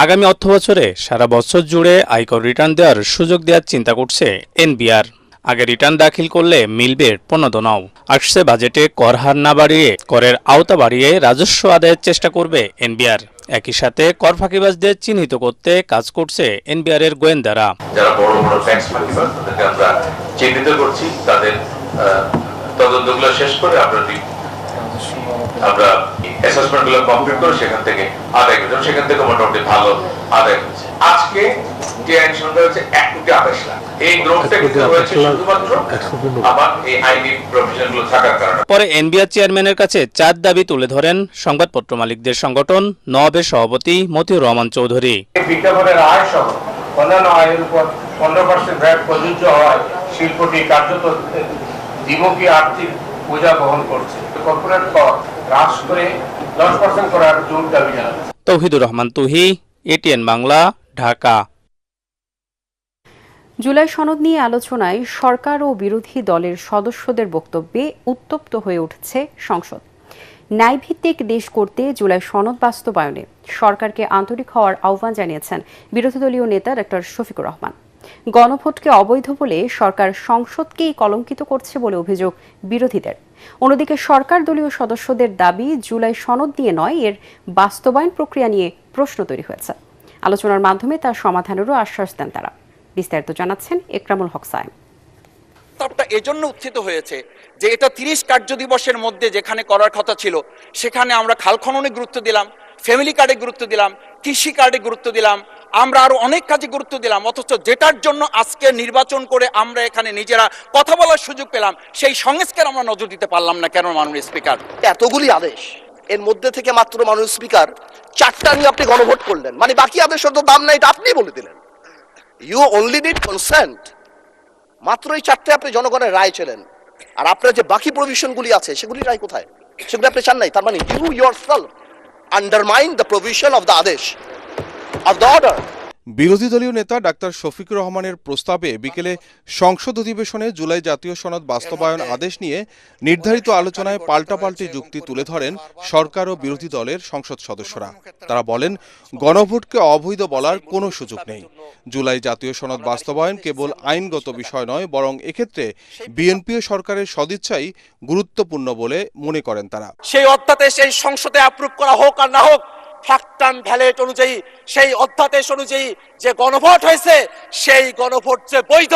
S19: আগামী অর্থবছরে সারা বছর জুড়ে আয়কর রিটার্ন দেওয়ার সুযোগ দেওয়ার চিন্তা করছে এনবিআর। আগে রিটার্ন দাখিল করলে মিলবে প্রণোদনাও। আসছে বাজেটে কর হার না বাড়িয়ে করের আওতা বাড়িয়ে রাজস্ব আদায়ের চেষ্টা করবে এনবিআর। একই সাথে কর ফাঁকিবাজদের চিহ্নিত করতে কাজ করছে এনবিআর এর গোয়েন্দারা।
S20: যারা বড় বড় ট্যাক্স ফাঁকিবাজ তাদেরকে আমরা চিহ্নিত করছি, তাদের তদন্তগুলো শেষ করে আমরা অ্যাসেসমেন্টগুলো কমপ্লিট করে সেখান থেকে আদায় করছি। সেখান থেকে মোটামুটি ভালো আদায় হচ্ছে। আজকে যে আইন সংখ্যা হচ্ছে 1,28 লাখ। এই গ্রোথটা কিন্তু হয়েছে শুধুমাত্র আমার এই আইনি প্রভিশনগুলো থাকার কারণে।
S19: পরে এনবিআর চেয়ারম্যানের কাছে 4 দাবি তুলে ধরেন সংবাদপত্র মালিকদের সংগঠন নওয়াবের সভাপতি মতিউর রহমান চৌধুরী।
S20: বিজ্ঞাপনের আয় সহ অন্যান্য আয়ের উপর 15% ভ্যাট প্রযোজ্য হওয়ায় শিল্পটি কার্যত দ্বিমুখী আর্থিক বোঝা বহন করছে। কর্পোরেট কর হ্রাস করে 10% করার জোর দাবি জানাচ্ছে।
S19: তৌহিদুর রহমান তুহি, এটিএন বাংলা, ঢাকা।
S1: জুলাই সনদ নিয়ে আলোচনায় সরকার ও বিরোধী দলের সদস্যদের বক্তব্যে উত্তপ্ত হয়ে উঠছে সংসদ। ন্যায়ভিত্তিক দেশ করতে জুলাই সনদ বাস্তবায়নে সরকারকে আন্তরিক হওয়ার আহ্বান জানিয়েছেন বিরোধী দলীয় নেতা ডক্টর শফিকুর রহমান। গণভোটকে অবৈধ বলে সরকার সংসদকেই কলঙ্কিত করছে বলে অভিযোগ বিরোধীদের। অন্যদিকে সরকার দলীয় সদস্যদের দাবি, জুলাই সনদ নিয়ে নয়, এর বাস্তবায়ন প্রক্রিয়া নিয়ে প্রশ্ন তৈরি হয়েছে। আলোচনার মাধ্যমে তার সমাধানেরও আশ্বাস দেন তারা। বিস্তারিত জানাচ্ছেন একরামুল হক সায়েম।
S21: প্রস্তাবটা এজন্য উত্থিত হয়েছে যে এটা 30 কার্য দিবসের মধ্যে যেখানে করার কথা ছিল সেখানে আমরা খাল খননে গুরুত্ব দিলাম, ফ্যামিলি কার্ডে গুরুত্ব দিলাম, কৃষি কার্ডে গুরুত্ব দিলাম, আমরা আরো অনেক কাজে গুরুত্ব দিলাম, অথচ যেটার জন্য আজকে নির্বাচন করে আমরা এখানে নিজেরা কথা বলার সুযোগ পেলাম সেই সংস্কার আমরা নজর দিতে পারলাম না। কেন মাননীয় স্পিকার?
S22: এতগুলি আদেশ,
S3: এর মধ্যে থেকে মাত্র মাননীয় স্পিকার 4টা নিয়ে আপনি গণভোট করলেন, মানে বাকি আদেশের তো দাম নাই, এটা আপনি বলে দিলেন। ইউ অনলি নিড কনসেন্ট, মাত্র এই 4টে আপনি জনগণের রায় ছিলেন। আর আপনার যে বাকি প্রভিশনগুলি আছে সেগুলি রায় কোথায়, সেগুলি আপনি চান নাই। তার মানে you yourself undermine the provision of the আদেশ অফ দ্য অর্ডার।
S22: বিরোধী দলীয় নেতা ডাক্তার শফিকুর রহমানের প্রস্তাবে বিকেলে সংসদ অধিবেশনে জুলাই জাতীয় সনদ বাস্তবায়ন আদেশ নিয়ে নির্ধারিত আলোচনায় পাল্টাপাল্টি যুক্তি তুলে ধরেন সরকার ও বিরোধী দলের সংসদ সদস্যরা। তারা বলেন, গণভোটকে অবৈধ বলার কোনো সুযোগ নেই। জুলাই জাতীয় সনদ বাস্তবায়ন কেবল আইনগত বিষয় নয়, বরং এক্ষেত্রে বিএনপি ও সরকারের সদিচ্ছাই গুরুত্বপূর্ণ বলে মনে করেন তারা।
S3: সেই অধ্যাদেশ এই সংসদে অ্যাপ্রুভ করা হোক আর না হোক, ফ্যাক্ট অ্যান্ড ভ্যালিড অনুযায়ী, সেই অধ্যাদেশ অনুযায়ী যে গণভোট হয়েছে, সেই গণভোট যে বৈধ,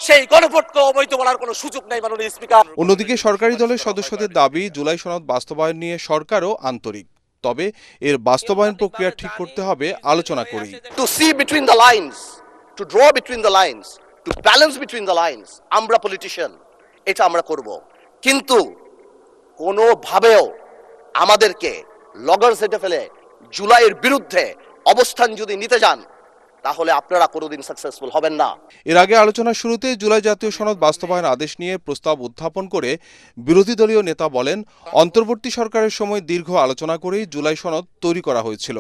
S3: সেই গণভোটকে অবৈধ বলার কোনো সুযোগ নেই মাননীয় স্পিকার।
S22: অন্যদিকে সরকারি দলের সদস্যদের দাবি, জুলাই সনদ বাস্তবায়ন নিয়ে সরকারও আন্তরিক, তবে এর বাস্তবায়ন প্রক্রিয়া ঠিক করতে হবে আলোচনা করেই।
S3: To see between the lines, to draw between the lines, to balance between the lines, আমরা পলিটিশিয়ান, এটা আমরা করব। কিন্তু কোনোভাবেও আমাদেরকে লগর সেটে ফেলে জুলাইয়ের বিরুদ্ধে অবস্থান যদি নিতে যান, তাহলে আপনারা কোনোদিন সাকসেসফুল হবেন না।
S22: এর আগে আলোচনার শুরুতে জুলাই জাতীয় সনদ বাস্তবায়ন আদেশ নিয়ে প্রস্তাব উত্থাপন করে বিরোধী দলীয় নেতা বলেন, অন্তর্বর্তী সরকারের সময় দীর্ঘ আলোচনা করেই জুলাই সনদ তৈরি করা হয়েছিল।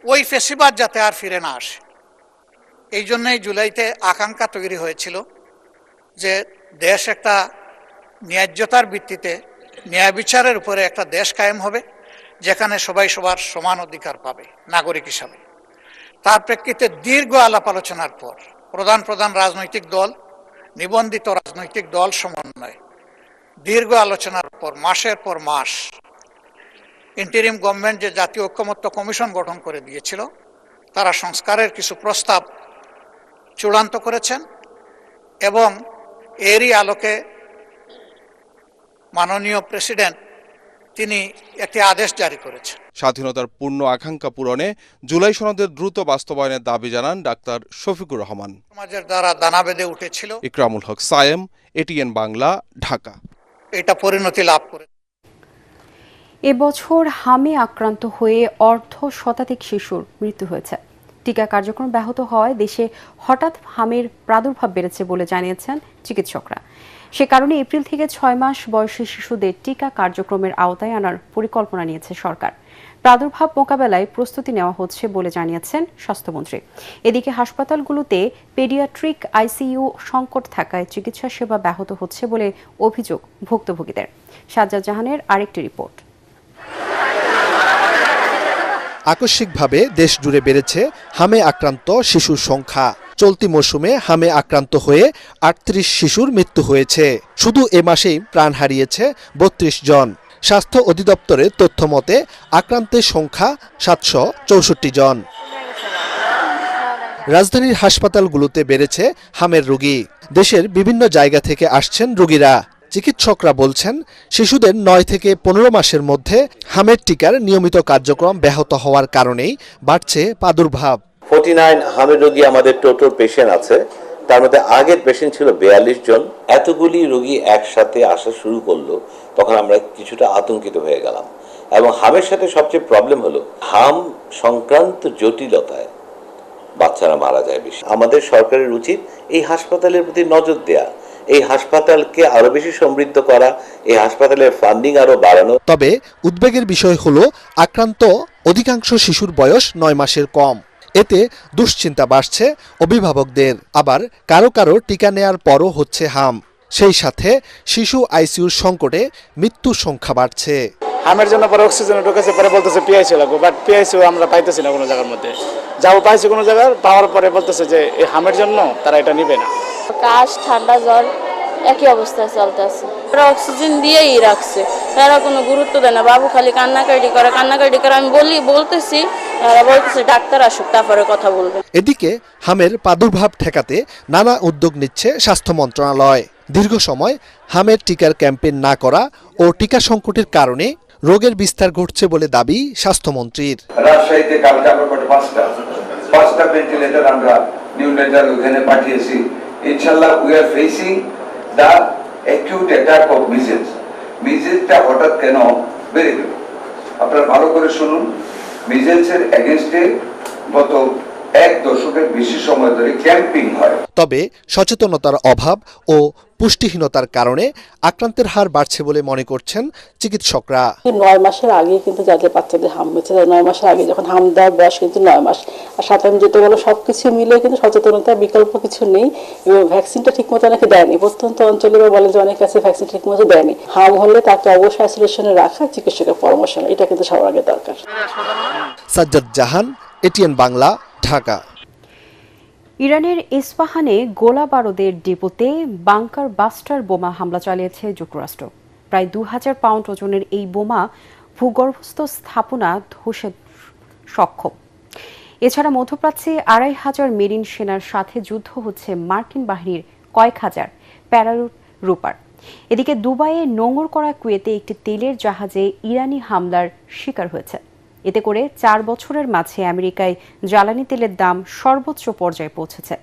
S23: ওই ফেসিবাদ যাতে আর ফিরে না আসে, এই জন্যই জুলাইতে আকাঙ্ক্ষা তৈরি হয়েছিল যে দেশ একটা ন্যায্যতার ভিত্তিতে, ন্যায় বিচারের উপরে একটা দেশ কায়েম হবে, যেখানে সবাই সবার সমান অধিকার পাবে নাগরিক হিসাবে। তার প্রেক্ষিতে দীর্ঘ আলাপ আলোচনার পর প্রধান প্রধান রাজনৈতিক দল, নিবন্ধিত রাজনৈতিক দল সমন্বয়ে দীর্ঘ আলোচনার পর মাসের পর মাস ইন্টারিম গভর্নমেন্ট যে জাতীয় ঐক্যমত্য কমিশন গঠন করে দিয়েছিল, তারা সংস্কারের কিছু প্রস্তাব চূড়ান্ত করেছেন এবং এরই আলোকে মাননীয় প্রেসিডেন্ট তিনি একটি আদেশ জারি করেছেন।
S22: স্বাধীনতার পূর্ণ আকাঙ্ক্ষা পূরণে জুলাই সনদের দ্রুত বাস্তবায়নের দাবি জানান ডাক্তার শফিকুর রহমান।
S23: সমাজের দ্বারা দানা বেঁধে উঠেছিল।
S22: ইকরামুল হক সায়েম, এটিএন বাংলা, ঢাকা।
S23: এটা পরিণতি লাভ করে।
S1: এবছর হামে আক্রান্ত হয়ে অর্ধ শতাধিক শিশুর মৃত্যু হয়েছে। টিকা কার্যক্রম ব্যাহত হওয়ায় দেশে হঠাৎ হামের প্রাদুর্ভাব বেড়েছে বলে জানিয়েছেন চিকিৎসকরা। সে কারণে এপ্রিল থেকে 6 মাস বয়সী শিশুদের টিকা কার্যক্রমের আওতায় আনার পরিকল্পনা নিয়েছে সরকার। প্রাদুর্ভাব মোকাবেলায় প্রস্তুতি নেওয়া হচ্ছে বলে জানিয়েছেন স্বাস্থ্যমন্ত্রী। এদিকে হাসপাতালগুলোতে পেডিয়াট্রিক আইসিইউ সংকট থাকায় চিকিৎসা সেবা ব্যাহত হচ্ছে বলে অভিযোগ ভুক্তভোগীদের। সাজ্জাদ জাহানের আরেকটি রিপোর্ট।
S17: আকস্মিকভাবে দেশ জুড়ে বেড়েছে হামে আক্রান্ত শিশুর সংখ্যা। চলতি মৌসুমে হামে আক্রান্ত হয়ে 38 শিশুর মৃত্যু হয়েছে। শুধু এ মাসেই প্রাণ হারিয়েছে 32 জন। স্বাস্থ্য অধিদপ্তরের তথ্য মতে আক্রান্তের সংখ্যা 764 জন। রাজধানীর হাসপাতালগুলোতে বেড়েছে হামের রোগী। দেশের বিভিন্ন জায়গা থেকে আসছেন রোগীরা। চিকিৎসকরা বলছেন, শিশুদের 9 থেকে 15 মাসের মধ্যে হামের টিকার নিয়মিত কার্যক্রম ব্যাহত হওয়ার কারণেই বাড়ছে প্রাদুর্ভাব।
S24: 49 হামের রোগী আমাদের টোটাল পেশেন্ট আছে, তার মধ্যে আগের পেশেন্ট ছিল 42 জন। এতগুলি রোগী একসাথে আসা শুরু করলো, তখন আমরা কিছুটা আতঙ্কিত হয়ে গেলাম। এবং হামের সাথে সবচেয়ে প্রবলেম হলো হাম সংক্রান্ত জটিলতায় বাচ্চারা মারা যায় বেশি। আমাদের সরকারের উচিত এই হাসপাতালের প্রতি নজর দেয়া, এই হাসপাতালকে আরো বেশি সমৃদ্ধ করা, এই হাসপাতালের ফান্ডিং আরো বাড়ানো।
S17: তবে উদ্বেগের বিষয় হলো আক্রান্ত অধিকাংশ শিশুর বয়স 9 মাসের কম। এতে দুশ্চিন্তা বাড়ছে অভিভাবকদের। আবার কারো কারো টিকা নেয়ার পরও হচ্ছে হাম। সেই সাথে শিশু আইসিইউর সংকটে মৃত্যুর সংখ্যা বাড়ছে।
S25: হামের জন্য পরে অক্সিজেন ঢুকেছে, পরে বলতেছে পিআইসিউ লাগবে, বাট পিআইসিউ আমরা পাইতেছি না কোনো জায়গার মধ্যে। যাও পাইছি কোনো জায়গায়, পাওয়ার পরে বলতেছে যে এই হামের জন্য তারা এটা নিবে না।
S26: কাশ, ঠান্ডা, জ্বর একই অবস্থায় চলতে আছে। ওরা অক্সিজেন দিয়েই রাখছে, তারা কোনো গুরুত্ব দেয় না। বাবু খালি কান্নাকাটি করে। আমি বলতেছি, তারা বলতেছে ডাক্তার আসুক তারপরে কথা বলবে।
S17: এদিকে হামের প্রাদুর্ভাব ঠেকাতে নানা উদ্যোগ নিচ্ছে স্বাস্থ্য মন্ত্রণালয়। দীর্ঘ সময় হামের টিকার ক্যাম্পেইন না করা ও টিকা সংকটের কারণে রোগের বিস্তার ঘটছে বলে দাবি স্বাস্থ্যমন্ত্রীর।
S27: রাজশাহীতে কালকে আমরা 5টা ভেন্টিলেটর আমরা নিউনেটাল ওখানে পাঠিয়েছি। ইনশাআল্লাহ we are facing the acute attack of measles. মিজেলসটা হঠাৎ কেন বেড়ে গেল, আপনারা ভালো করে শুনুন, মিজেলসের এগেইনস্টে গত 1 দশকের বেশি সময় ধরে ক্যাম্পিং হয়।
S17: তবে সচেতনতার অভাব ও পুষ্টিহীনতার কারণে আক্রান্তের হার বাড়ছে বলে মনে করছেন চিকিৎসকরা।
S2: 9 মাসের আগে কিন্তু যাদের বাচ্চাদের হাম হয়েছে, 9 মাসের আগে যখন হাম দেওয়ার বয়স কিন্তু 9 মাস, আর সাধারণ যেটা হলো সবকিছু মিলে কিন্তু সচেতনতার বিকল্প কিছু নেই এবং ভ্যাকসিনটা ঠিকমতো অনেকে দেয়নি। প্রত্যন্ত অঞ্চলে বলে যে অনেক কাছে ভ্যাকসিন ঠিকমতো দেয়নি। হাম হলে তাকে অবশ্যই আইসোলেশনে রাখা, চিকিৎসকের পরামর্শ নেওয়া, এটা কিন্তু সবার আগে দরকার।
S17: সাজ্জাদ জাহান, এটিএন বাংলা, ঢাকা।
S1: ইরানের ইস্পাহানে গোলা বারুদের ডিপোতে বাংকার বাস্টার বোমা হামলা চালিয়েছে যুক্তরাষ্ট্র। প্রায় 2000 পাউন্ড ওজনের এই বোমা ভূগর্ভস্থ স্থাপনা ধসে সক্ষম। এছাড়া মধ্যপ্রাচ্যে 2500 মেরিন সেনার সাথে যুদ্ধ হচ্ছে মার্কিন বাহিনীর কয়েক হাজার প্যারারুপার। এদিকে দুবাইয়ে নোঙর করা কুয়েতে একটি তেলের জাহাজে ইরানি হামলার শিকার হয়েছে। এতে করে 4 বছরের মাঝে আমেরিকায় জ্বালানি তেলের দাম সর্বোচ্চ পর্যায়ে পৌঁছেছে।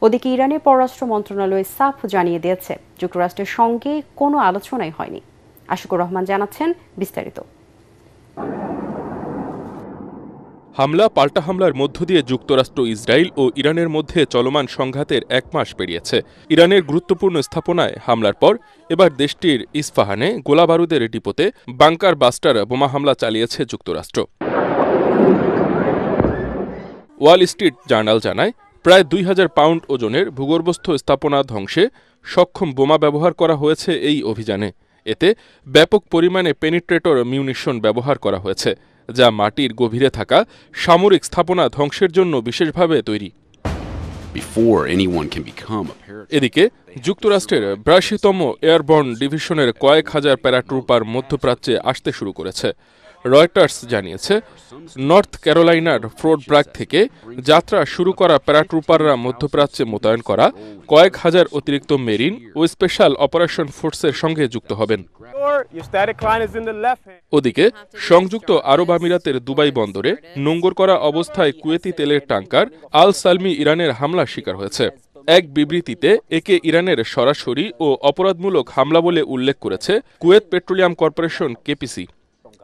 S1: ওদিকে ইরানের পররাষ্ট্র মন্ত্রণালয় সাফ জানিয়ে দিয়েছে যুক্তরাষ্ট্রের সঙ্গে কোনো আলোচনাই হয়নি। আশিকুর রহমান জানাচ্ছেন বিস্তারিত।
S22: হামলা পাল্টা হামলার মধ্য দিয়ে যুক্তরাষ্ট্র, ইসরায়েল ও ইরানের মধ্যে চলমান সংঘাতের 1 মাস পেরিয়েছে। ইরানের গুরুত্বপূর্ণ স্থাপনায় হামলার পর এবার দেশটির ইস্পাহানে গোলাবারুদের ডিপোতে বাংকার বাস্টার বোমা হামলা চালিয়েছে যুক্তরাষ্ট্র। ওয়াল স্ট্রিট জার্নাল জানায়, প্রায় 2000 পাউন্ড ওজনের ভূগর্ভস্থ স্থাপনা ধ্বংসে সক্ষম বোমা ব্যবহার করা হয়েছে এই অভিযানে। এতে ব্যাপক পরিমাণে পেনিট্রেটর মিউনিশন ব্যবহার করা হয়েছে, যা মাটির গভীরে থাকা সামরিক স্থাপনা ধ্বংসের জন্য বিশেষভাবে তৈরি। এদিকে যুক্তরাষ্ট্রের 82তম এয়ারবর্ন ডিভিশনের কয়েক হাজার প্যারাট্রুপার মধ্যপ্রাচ্যে আসতে শুরু করেছে। রয়টার্স জানিয়েছে, নর্থ ক্যারোলাইনার ফোর্ট ব্র্যাগ থেকে যাত্রা শুরু করা প্যারাট্রুপাররা মধ্যপ্রাচ্যে মোতায়েন করা কয়েক হাজার অতিরিক্ত মেরিন ও স্পেশাল অপারেশন ফোর্সের সঙ্গে যুক্ত হবেন। ওদিকে সংযুক্ত আরব আমিরাতের দুবাই বন্দরে নোঙর করা অবস্থায় কুয়েতি তেলের ট্যাঙ্কার আল সালমি ইরানের হামলার শিকার হয়েছে। এক বিবৃতিতে একে ইরানের সরাসরি ও অপরাধমূলক হামলা বলে উল্লেখ করেছে কুয়েত পেট্রোলিয়াম কর্পোরেশন কেপিসি।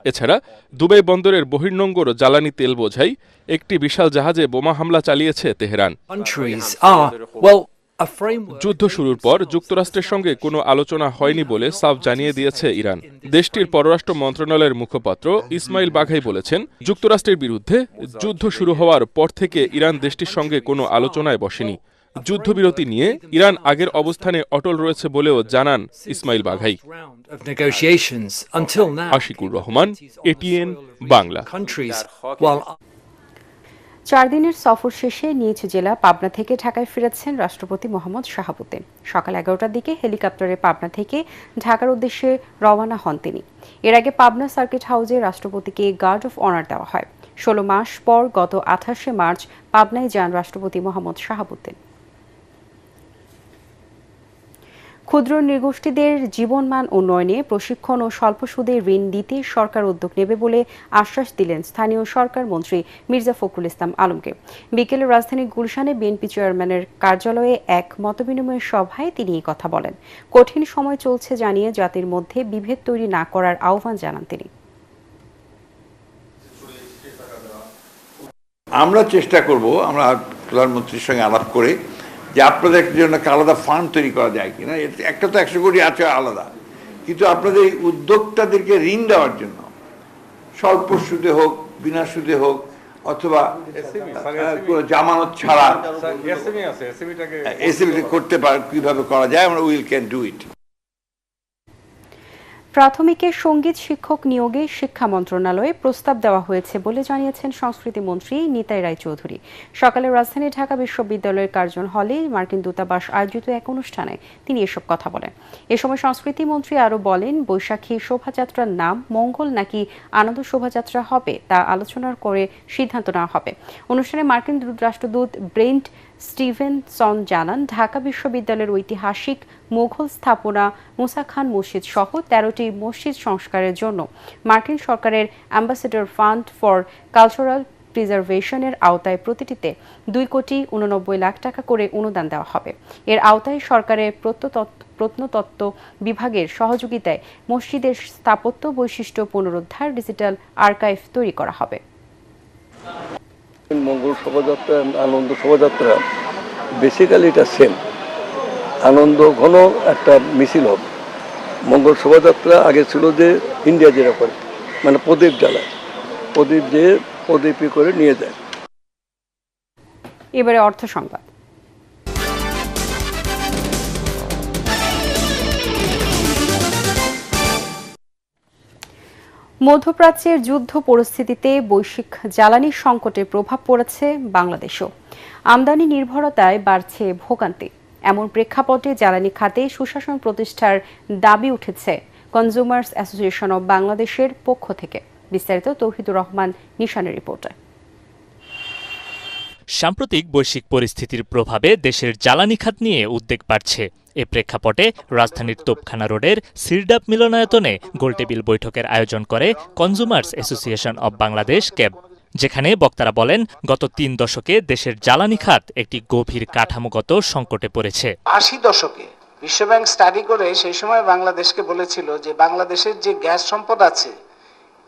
S22: এছাড়া দুবাই বন্দরের বহির্নোঙর জ্বালানি তেল বোঝাই একটি বিশাল জাহাজে বোমা হামলা চালিয়েছে তেহরান। যুদ্ধ শুরুর পর যুক্তরাষ্ট্রের সঙ্গে কোনো আলোচনা হয়নি বলে সাফ জানিয়ে দিয়েছে ইরান। দেশটির পররাষ্ট্র মন্ত্রণালয়ের মুখপাত্র ইসমাইল বাঘাই বলেছেন, যুক্তরাষ্ট্রের বিরুদ্ধে যুদ্ধ শুরু হওয়ার পর থেকে ইরান দেশটির সঙ্গে কোনো আলোচনায় বসেনি। যুদ্ধবিরতি নিয়ে ইরান আগের অবস্থানে অটল রয়েছে বলেও জানান ইসমাইল বাঘাই। আশিকুর রহমান, এটিএন বাংলা।
S1: 4 দিনের সফর শেষে নিজ জেলা পাবনা থেকে ঢাকায় ফিরেছেন রাষ্ট্রপতি মোহাম্মদ শাহাবুদ্দিন। সকাল 11টার দিকে হেলিকপ্টারে পাবনা থেকে ঢাকার উদ্দেশ্যে রওনা হন তিনি। এর আগে পাবনা সার্কিট হাউসে রাষ্ট্রপতিকে গার্ড অফ অনার দেওয়া হয়। 16 মাস পর গত 28শে মার্চ পাবনায় যান রাষ্ট্রপতি মোহাম্মদ শাহাবুদ্দিন। ক্ষুদ্র নৃগোষ্ঠীদের জীবনমান উন্নয়নে প্রশিক্ষণ ও স্বল্প সুদে ঋণ দিতে সরকার উদ্যোগ নেবে বলে আশ্বাস দিলেন স্থানীয় সরকার মন্ত্রী মির্জা ফখরুল ইসলাম আলমকে। বিকেলে রাজধানীর গুলশানে বিএনপি চেয়ারম্যানের কার্যালয়ে এক মতবিনিময় সভায় তিনি এই কথা বলেন। কঠিন সময় চলছে জানিয়ে জাতির মধ্যে বিভেদ তৈরি না করার আহ্বান জানান তিনি।
S4: আমরা চেষ্টা করব, আমরা প্রধানমন্ত্রীর সঙ্গে আলাপ করে, যে আপনাদের জন্য একটা আলাদা ফান্ড তৈরি করা যায় কিনা। একটা তো 100 কোটি আছে আলাদা, কিন্তু আপনাদের এই উদ্যোক্তাদেরকে ঋণ দেওয়ার জন্য স্বল্প সুদে হোক, বিনা সুদে হোক, অথবা জামানত ছাড়া এসএমই করতে পারে, কিভাবে করা যায়, আমরা উইল ক্যান ডু ইট।
S1: প্রাথমিকের সঙ্গীত শিক্ষক নিয়োগে শিক্ষা মন্ত্রণালয়ে প্রস্তাব দেওয়া হয়েছে বলে জানিয়েছেন সংস্কৃতি মন্ত্রী নিতাই রায়চৌধুরী। সকালে রাজধানী ঢাকা বিশ্ববিদ্যালয়ের কার্জন হলে মার্কিন দূতাবাস আয়োজিত এক অনুষ্ঠানে তিনি এসব কথা বলেন। এ সময় সংস্কৃতি মন্ত্রী আরও বলেন, বৈশাখী শোভাযাত্রার নাম মঙ্গল নাকি আনন্দ শোভাযাত্রা হবে তা আলোচনা করে সিদ্ধান্ত নেওয়া হবে। অনুষ্ঠানে মার্কিন রাষ্ট্রদূত ব্রেন্ট স্টিভেনসন জানান, ঢাকা বিশ্ববিদ্যালয়ের ঐতিহাসিক মুঘল স্থাপনা মুসা খান মসজিদ সহ 13টি মসজিদ সংস্কারের জন্য মার্কিন সরকারের অ্যাম্বাসেডর ফান্ড ফর কালচারাল প্রিজারভেশনের আওতায় প্রতিটিতে 2 কোটি 89 লাখ টাকা করে অনুদান দেওয়া হবে। এর আওতায় সরকারের প্রত্নতত্ত্ব বিভাগের সহযোগিতায় মসজিদের স্থাপত্য বৈশিষ্ট্য পুনরুদ্ধার ডিজিটাল আর্কাইভ তৈরি করা হবে।
S5: মঙ্গল শোভাযাত্রা, আনন্দ শোভাযাত্রা বেসিক্যালি এটা সেম, আনন্দ ঘন একটা মিছিল হবে। মঙ্গল শোভাযাত্রা আগে ছিল যে ইন্ডিয়া যেটা করে, মানে প্রদীপ জ্বালায়, প্রদীপ যে প্রদীপে করে নিয়ে যায়।
S1: এবারে অর্থ সংবাদ। মধ্যপ্রাচ্যের যুদ্ধ পরিস্থিতিতে বৈশ্বিক জ্বালানি সংকটের প্রভাব পড়েছে বাংলাদেশেও। আমদানি নির্ভরতায় বাড়ছে ভোগান্তি। এমন প্রেক্ষাপটে জ্বালানি খাতে সুশাসন প্রতিষ্ঠার দাবি উঠেছে কনজিউমার্স অ্যাসোসিয়েশন অব বাংলাদেশের পক্ষ থেকে। বিস্তারিত তৌহিদুর রহমান নিশানের রিপোর্টে।
S6: সাম্প্রতিক বৈশ্বিক পরিস্থিতির প্রভাবে দেশের জ্বালানি খাত নিয়ে উদ্বেগ বাড়ছে। এ প্রেক্ষাপটে রাজধানীর তোপখানা রোডের সিরডাপ মিলনায়তনে গোলটেবিল বৈঠকের আয়োজন করে consumers association of Bangladesh cab, যেখানে বক্তারা বলেন গত ৩ দশকে দেশের জ্বালানি খাত একটি গভীর কাঠামোগত সংকটে পড়েছে।
S7: ৮০ দশকে বিশ্বব্যাংক স্টাডি করে সেই সময় বাংলাদেশকে বলেছিল যে বাংলাদেশের যে গ্যাস সম্পদ আছে,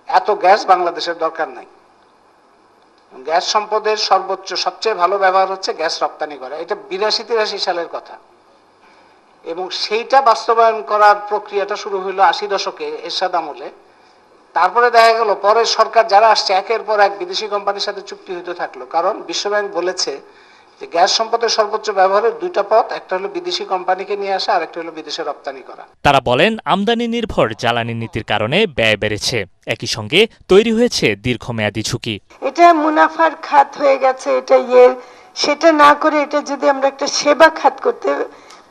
S7: এত গ্যাস বাংলাদেশের দরকার নাই। গ্যাস সম্পদের সর্বোচ্চ সবচেয়ে ভালো ব্যবহার হচ্ছে গ্যাস রপ্তানি করা। এটা ৮২-৮৩ সালের কথা, এবং সেইটা বাস্তবায়ন করার প্রক্রিয়াটা শুরু হইলো ৮০ দশকে এরশাদ আমলে। তারপরে দেখা গেল পরের সরকার যারা আসছে একের পর এক বিদেশি কোম্পানির সাথে চুক্তি হইতে থাকলো, কারণ বিশ্বব্যাংক বলেছে যে গ্যাস সম্পদের সর্বোচ্চ ব্যবহারের দুইটা পথ, একটা হলো বিদেশি কোম্পানিকে নিয়ে আসা, আর একটা হলো বিদেশে রপ্তানি করা।
S6: তারা বলেন আমদানি নির্ভর জ্বালানি নীতির কারণে ব্যয় বেড়েছে, একই সঙ্গে তৈরি হয়েছে দীর্ঘমেয়াদী ঝুঁকি।
S8: এটা মুনাফার খাত হয়ে গেছে, এটা সেটা না করে এটা যদি আমরা একটা সেবা খাত করতে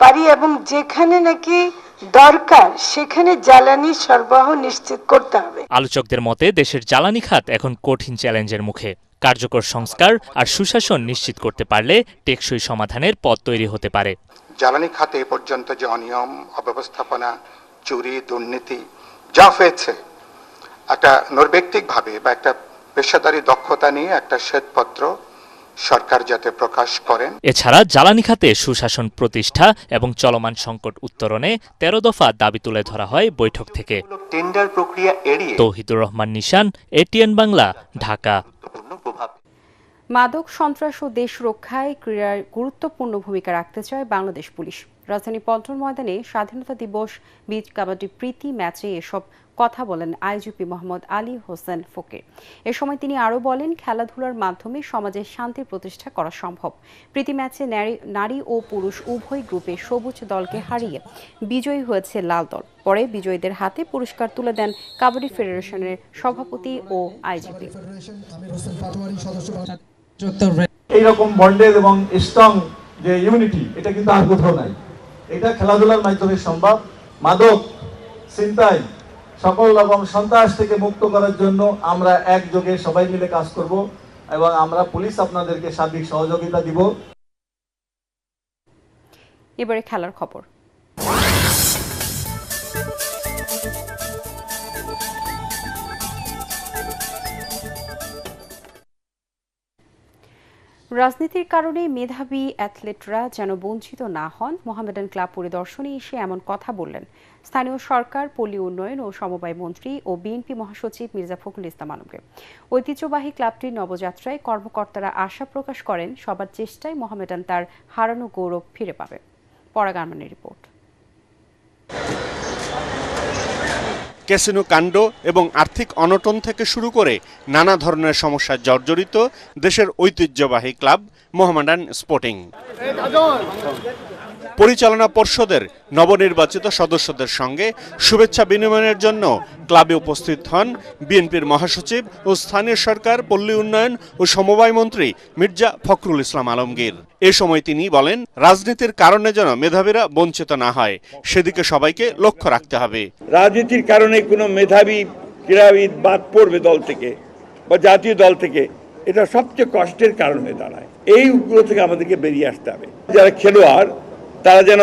S8: পারি এবং যেখানে নাকি দরকার সেখানে জ্বালানি সরবরাহ নিশ্চিত করতে হবে।
S6: আলোচকদের মতে দেশের জ্বালানি খাত এখন কঠিন চ্যালেঞ্জের মুখে। কার্যকর সংস্কার আর সুশাসন নিশ্চিত করতে পারলে টেকসই সমাধানের পথ তৈরি হতে পারে।
S9: জ্বালানি খাতে এ পর্যন্ত যে অনিয়ম, অব্যবস্থাপনা, চুরি, দুর্নীতি যা হয়েছে, একটা নৈর্ব্যক্তিকভাবে বা একটা পেশাদারি দক্ষতা নিয়ে একটা শ্বেতপত্র সরকার যাতে প্রকাশ করেন।
S6: এছাড়া জ্বালানি খাতে সুশাসন প্রতিষ্ঠা এবং চলমান সংকট উত্তরণে ১৩ দফা দাবি তুলে ধরা হয় বৈঠক থেকে।
S9: টেন্ডার প্রক্রিয়া এড়িয়ে
S6: তৌহিদুর রহমান নিশান, এটিএন বাংলা, ঢাকা।
S1: মাদক, সন্ত্রাস ও দেশ রক্ষায় ক্রীড়ার গুরুত্বপূর্ণ ভূমিকা রাখতে চায় বাংলাদেশ পুলিশ। রাজধানী পল্টন ময়দানে স্বাধীনতা দিবস বিচ কাবাডি প্রীতি ম্যাচে এসব কথা বলেন আইজিপি মোহাম্মদ আলী হোসেন ফকির। এ সময় তিনি আরও বলেন, খেলাধুলার মাধ্যমে সমাজে শান্তি প্রতিষ্ঠা করা সম্ভব। প্রীতি ম্যাচে নারী ও পুরুষ উভয় গ্রুপে সবুজ দলকে হারিয়ে বিজয়ী হয়েছে লাল দল। পরে বিজয়ীদের হাতে পুরস্কার তুলে দেন কাবাডি ফেডারেশনের সভাপতি ও আইজিপি।
S10: এইরকম বন্ডেড এবং স্ট্রং যে ইউনিটি, এটা কিন্তু আর কোথাও নাই। এটা খেলাধুলার মাধ্যমে সম্ভব। মাদক, ছিনতাই, সকল রকম সন্ত্রাস থেকে মুক্ত করার জন্য আমরা একযোগে সবাই মিলে কাজ করব এবং আমরা পুলিশ আপনাদেরকে সার্বিক সহযোগিতা দিব।
S1: এবারে খেলার খবর। রাজনীতির কারণে মেধাবী অ্যাথলেটরা যেন বঞ্চিত না হন, মোহামেডান ক্লাব পরিদর্শনে এসে এমন কথা বললেন স্থানীয় সরকার, পল্লী উন্নয়ন ও সমবায় মন্ত্রী ও বিএনপি মহাসচিব মির্জা ফখরুল ইসলাম আলমগীর। ঐতিহ্যবাহী ক্লাবটির নবযাত্রায় কর্মকর্তারা আশা প্রকাশ করেন সবার চেষ্টায় মোহামেডান তার হারানো গৌরব ফিরে পাবে। পরাগ আরমানের রিপোর্ট।
S11: ক্যাসিনো কাণ্ড এবং আর্থিক অনটন থেকে শুরু করে নানা ধরনের সমস্যায় জর্জরিত দেশের ঐতিহ্যবাহী ক্লাব মোহামেডান স্পোর্টিং। পরিচালনা পর্ষদের নবনির্বাচিত সদস্যদের সঙ্গে শুভেচ্ছা বিনিময়ের জন্য ক্লাবে উপস্থিত হন বিএনপির মহাসচিব ও স্থানীয় সরকার, পল্লী উন্নয়ন ও সমবায় মন্ত্রী মির্জা ফখরুল ইসলাম আলমগীর। এ সময় তিনি বলেন, রাজনীতির কারণে যেন মেধাবীরা বঞ্চিত না হয়, সেদিকে সবাইকে লক্ষ্য রাখতে হবে।
S28: রাজনীতির কারণে কোনো মেধাবী ক্রীড়াবিদ বাদ পড়বে দল থেকে বা জাতীয় দল থেকে, এটা সবচেয়ে কষ্টের কারণ হয়ে দাঁড়ায়। এইগুলো থেকে আমাদেরকে বেরিয়ে আসতে হবে। যারা খেলোয়াড় তারা যেন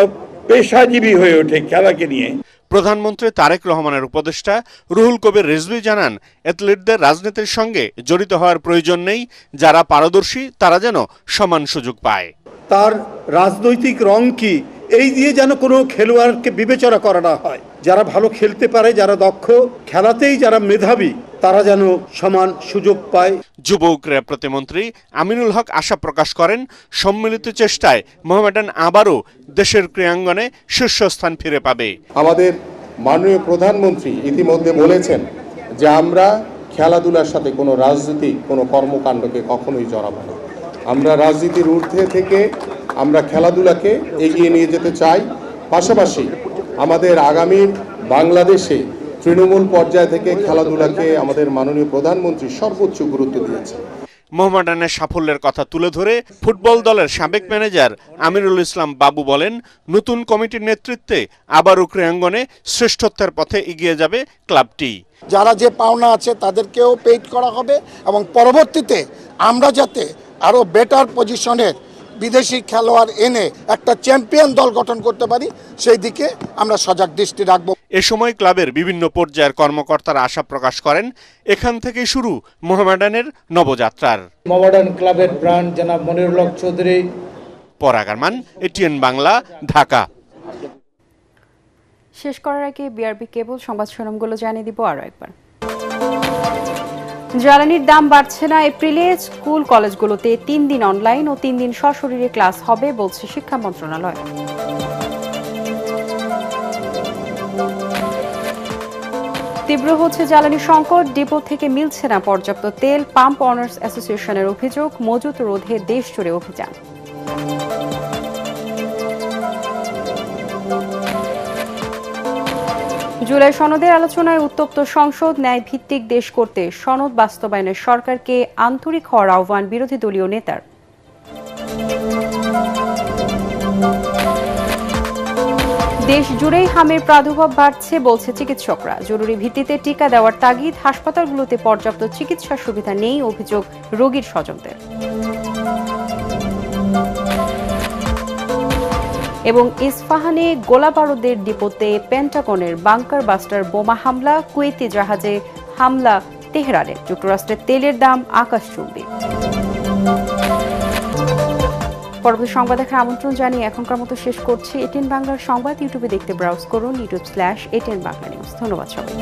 S28: পেশাজীবী হয়ে ওঠে খেলাকে নিয়ে।
S11: প্রধানমন্ত্রী তারেক রহমানের উপদেষ্টা রুহুল কবির রিজভী জানান, অ্যাথলেটদের রাজনীতির সঙ্গে জড়িত হওয়ার প্রয়োজন নেই, যারা পারদর্শী তারা যেন সমান সুযোগ পায়।
S29: তার রাজনৈতিক রং কি
S12: এই দিয়ে যেন কোনো খেলোয়াড়কে বিবেচনা করা না হয়। যারা ভালো খেলতে পারে, যারা দক্ষ, খেলাতেই যারা মেধাবী, তারা যেন সমান সুযোগ পায়।
S11: যুব ও ক্রীড়া প্রতিমন্ত্রী আমিনুল হক আশা প্রকাশ করেন, সম্মিলিত চেষ্টায় মোহামেডান আবারও দেশের ক্রীড়াঙ্গনে শীর্ষস্থান ফিরে পাবে।
S13: আমাদের মাননীয় প্রধানমন্ত্রী ইতিমধ্যে বলেছেন যে আমরা খেলাধুলার সাথে কোনো রাজনীতি, কোনো কর্মকাণ্ডকে কখনোই জড়াবো না। আমরা রাজনীতির ঊর্ধ্বে থেকে আমরা খেলাধুলাকে এগিয়ে নিয়ে যেতে চাই। পাশাপাশি আমাদের আগামীর বাংলাদেশে তৃণমূল পর্যায় থেকে খেলাধুলাকে আমাদের মাননীয় প্রধানমন্ত্রী সর্বোচ্চ গুরুত্ব দিয়েছেন।
S11: মোহামেডানের সাফল্যের কথা তুলে ধরে ফুটবল দলের সাবেক ম্যানেজার আমিরুল ইসলাম বাবু বলেন, নতুন কমিটির নেতৃত্বে আবারও ক্রীড়াঙ্গনে শ্রেষ্ঠত্বের পথে এগিয়ে যাবে ক্লাবটি।
S14: যারা যে পাওনা আছে তাদেরকেও পেইড করা হবে এবং পরবর্তীতে আমরা যাতে আরও বেটার পজিশনের বিদেশি খেলোয়াড় এনে একটা চ্যাম্পিয়ন দল গঠন করতে পারি, সেই দিকে আমরা সজাগ দৃষ্টি রাখব।
S11: এ সময় ক্লাবের বিভিন্ন পর্যায়ের কর্মকর্তারা আশা প্রকাশ করেন, এখান থেকে শুরু মোহামেডানের নবযাত্রার।
S15: মোহামেডান ক্লাবের প্রাণ জনাব মনিরুল হক চৌধুরী।
S11: পরাগ আরমান, এটিএন বাংলা, ঢাকা।
S1: শেষ করার আগে বিআরবি কেবল সংবাদ শিরোনামগুলো জানিয়ে দিব আরো একবার। জ্বালানির দাম বাড়ছে না, এপ্রিলে স্কুল কলেজগুলোতে 3 দিন অনলাইন ও 3 দিন সশরীরে ক্লাস হবে বলছে শিক্ষা মন্ত্রণালয়। তীব্র হচ্ছে জ্বালানি সংকট, ডিপো থেকে মিলছে না পর্যাপ্ত তেল, পাম্প অনার্স অ্যাসোসিয়েশনের অভিযোগ, মজুত রোধে দেশ জুড়ে অভিযান। জুলাই সনদের আলোচনায় উত্তপ্ত সংসদ, ন্যায় ভিত্তিক দেশ করতে সনদ বাস্তবায়নে সরকারকে আন্তরিক হওয়ার আহ্বান বিরোধী দলীয় নেতার। দেশ জুড়েই হামের প্রাদুর্ভাব বাড়ছে বলছে চিকিৎসকরা। জরুরি ভিত্তিতে টিকা দেওয়ার তাগিদ, হাসপাতালগুলোতে পর্যাপ্ত চিকিৎসা সুবিধা নেই, অভিযোগ রোগীর স্বজনদের। এবং ইস্পাহানে গোলাবারুদের ডিপোতে পেন্টাগনের বাংকার বাস্টার বোমা হামলা, কুয়েতি জাহাজে হামলা তেহরানে, যুক্তরাষ্ট্রের তেলের দাম আকাশচুম্বী। পরবর্তী সংবাদ দেখার আমন্ত্রণ জানিয়ে এখনকার মতো শেষ করছি। এটিএন বাংলার সংবাদ ইউটিউবে দেখতে ব্রাউজ করুন youtube/ATN Bangla News। ধন্যবাদ সবাই।